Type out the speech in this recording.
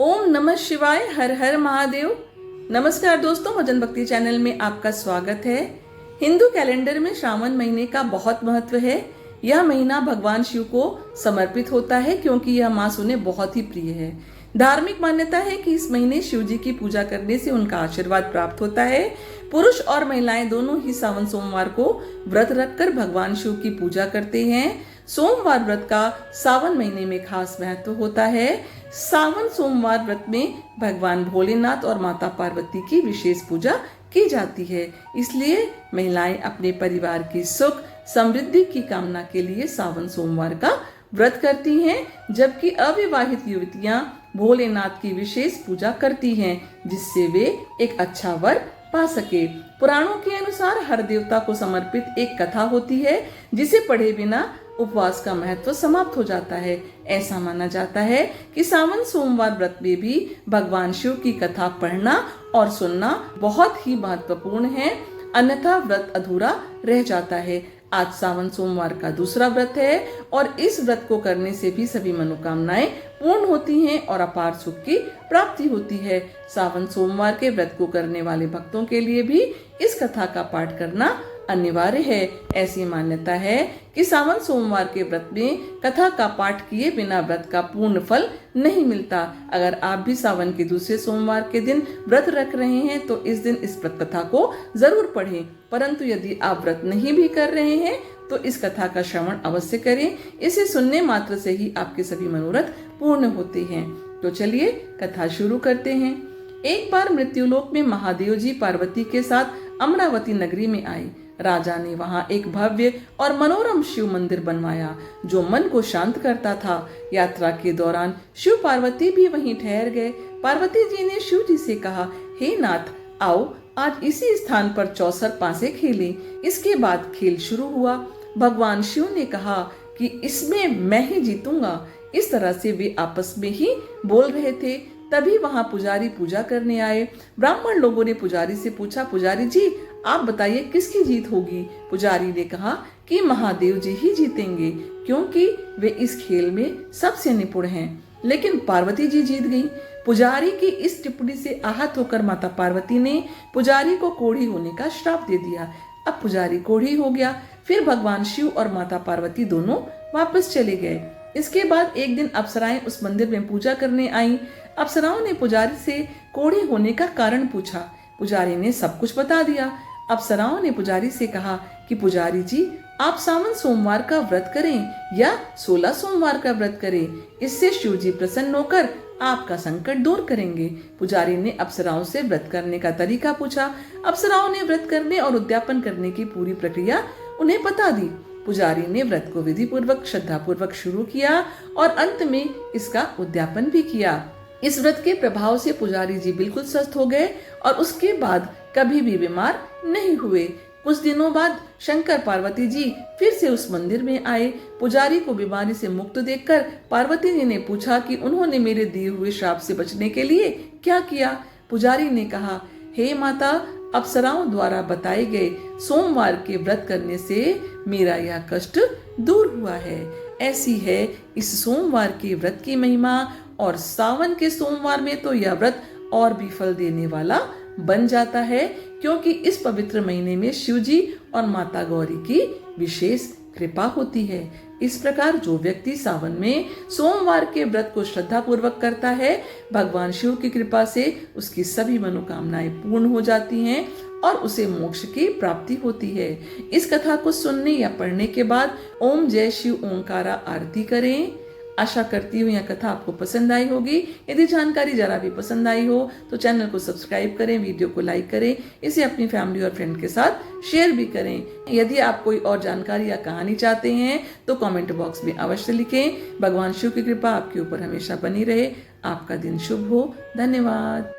ओम नमः शिवाय, हर हर महादेव। नमस्कार दोस्तों, भजन भक्ति चैनल में आपका स्वागत है। हिंदू कैलेंडर में श्रावण महीने का बहुत महत्व है। यह महीना भगवान शिव को समर्पित होता है क्योंकि यह मास उन्हें बहुत ही प्रिय है। धार्मिक मान्यता है कि इस महीने शिव जी की पूजा करने से उनका आशीर्वाद प्राप्त होता है। पुरुष और महिलाएं दोनों ही सावन सोमवार को व्रत रखकर भगवान शिव की पूजा करते हैं। सोमवार व्रत का सावन महीने में खास महत्व होता है। सावन सोमवार व्रत में भगवान भोलेनाथ और माता पार्वती की विशेष पूजा की जाती है। इसलिए महिलाएं अपने परिवार की सुख समृद्धि की कामना के लिए सावन सोमवार का व्रत करती हैं, जबकि अविवाहित युवतियां भोलेनाथ की विशेष पूजा करती हैं, जिससे वे एक अच्छा वर पा सके। पुराणों के अनुसार हर देवता को समर्पित एक कथा होती है, जिसे पढ़े बिना उपवास का महत्व समाप्त हो जाता है। ऐसा माना जाता है कि सावन सोमवार व्रत में भी भगवान शिव की कथा पढ़ना और सुनना बहुत ही महत्वपूर्ण है, अन्यथा व्रत अधूरा रह जाता है। आज सावन सोमवार का दूसरा व्रत है और इस व्रत को करने से भी सभी मनोकामनाएं पूर्ण होती हैं और अपार सुख की प्राप्ति होती है। सावन सोमवार के व्रत को करने वाले भक्तों के लिए भी इस कथा का पाठ करना अनिवार्य है। ऐसी मान्यता है कि सावन सोमवार के व्रत में कथा का पाठ किए बिना व्रत का पूर्ण फल नहीं मिलता। अगर आप भी सावन के दूसरे सोमवार के दिन व्रत रख रहे हैं तो इस दिन इस व्रत कथा को जरूर पढ़ें। परंतु यदि आप व्रत नहीं भी कर रहे हैं तो इस कथा का श्रवण अवश्य करें। इसे सुनने मात्र से ही आपके सभी मनोरथ पूर्ण होते हैं। तो चलिए कथा शुरू करते हैं। एक बार मृत्युलोक में महादेव जी पार्वती के साथ अमरावती नगरी में आए। राजा ने वहां एक भव्य और मनोरम शिव मंदिर बनवाया, जो मन को शांत करता था। यात्रा के दौरान शिव पार्वती भी वहीं ठहर गए। पार्वती जी ने शिव जी से कहा, हे नाथ, आओ आज इसी स्थान पर 64 पासे खेलें। इसके बाद खेल शुरू हुआ। भगवान शिव ने कहा कि इसमें मैं ही जीतूंगा। इस तरह से वे आपस में ही बोल रहे थे। तभी वहां पुजारी पूजा करने आए। ब्राह्मण लोगों ने पुजारी से पूछा, पुजारी जी आप बताइए किसकी जीत होगी। पुजारी ने कहा कि महादेव जी ही जीतेंगे, क्योंकि वे इस खेल में सबसे निपुण हैं। लेकिन पार्वती जी जीत गई। पुजारी की इस टिप्पणी से आहत होकर माता पार्वती ने पुजारी को कोढ़ी होने का श्राप दे दिया। अब पुजारी कोढ़ी हो गया। फिर भगवान शिव और माता पार्वती दोनों वापस चले गए। इसके बाद एक दिन अप्सराएं उस मंदिर में पूजा करने आईं। अप्सराओं ने पुजारी से कोढ़े होने का कारण पूछा। पुजारी ने सब कुछ बता दिया। अप्सराओं ने पुजारी से कहा कि पुजारी जी आप सावन सोमवार का व्रत करें या 16 सोमवार का व्रत करें, इससे शिव जी प्रसन्न होकर आपका संकट दूर करेंगे। पुजारी ने अप्सराओं से व्रत करने का तरीका पूछा। अप्सराओं ने व्रत करने और उद्यापन करने की पूरी प्रक्रिया उन्हें बता दी। पुजारी ने व्रत को विधि पूर्वक श्रद्धा पूर्वक शुरू किया और अंत में इसका उद्यापन भी किया। इस व्रत के प्रभाव से पुजारी जी बिल्कुल स्वस्थ हो गए और उसके बाद कभी भी बीमार नहीं हुए। कुछ दिनों बाद शंकर पार्वती जी फिर से उस मंदिर में आए। पुजारी को बीमारी से मुक्त देखकर पार्वती जी ने पूछा कि उन्होंने मेरे दिए हुए श्राप से बचने के लिए क्या किया। पुजारी ने कहा, हे माता, अप्सराओं द्वारा बताए गए सोमवार के व्रत करने से मेरा यह कष्ट दूर हुआ है। ऐसी है इस सोमवार के व्रत की महिमा, और सावन के सोमवार में तो यह व्रत और भी फल देने वाला बन जाता है, क्योंकि इस पवित्र महीने में शिव जी और माता गौरी की विशेष कृपा होती है। इस प्रकार जो व्यक्ति सावन में सोमवार के व्रत को श्रद्धा पूर्वक करता है, भगवान शिव की कृपा से उसकी सभी मनोकामनाएं पूर्ण हो जाती हैं और उसे मोक्ष की प्राप्ति होती है। इस कथा को सुनने या पढ़ने के बाद ओम जय शिव ओंकारा आरती करें। आशा करती हूँ यह कथा आपको पसंद आई होगी। यदि जानकारी जरा भी पसंद आई हो तो चैनल को सब्सक्राइब करें, वीडियो को लाइक करें, इसे अपनी फैमिली और फ्रेंड के साथ शेयर भी करें। यदि आप कोई और जानकारी या कहानी चाहते हैं तो कमेंट बॉक्स में अवश्य लिखें। भगवान शिव की कृपा आपके ऊपर हमेशा बनी रहे। आपका दिन शुभ हो। धन्यवाद।